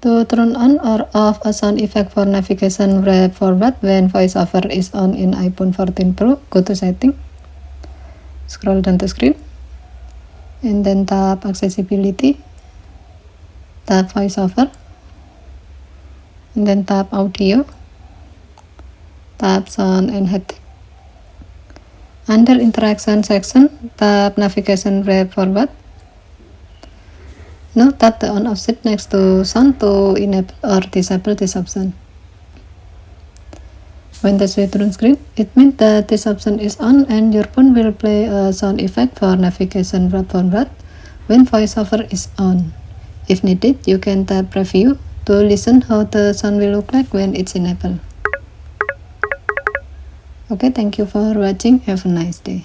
To turn on or off a sound effect for navigation wrap forward when voiceover is on in iPhone 14 Pro, go to setting, scroll down to screen, and then tap accessibility, tap voiceover, and then tap audio, tap sound and haptic. Under interaction section, tap navigation wrap forward. Now tap the on off switch next to sound to enable or disable this option. When the switch turns green, it means that this option is on and your phone will play a sound effect for navigation wrap forward when voiceover is on. If needed, you can tap preview to listen how the sound will look like when it's enabled. Okay, thank you for watching. Have a nice day.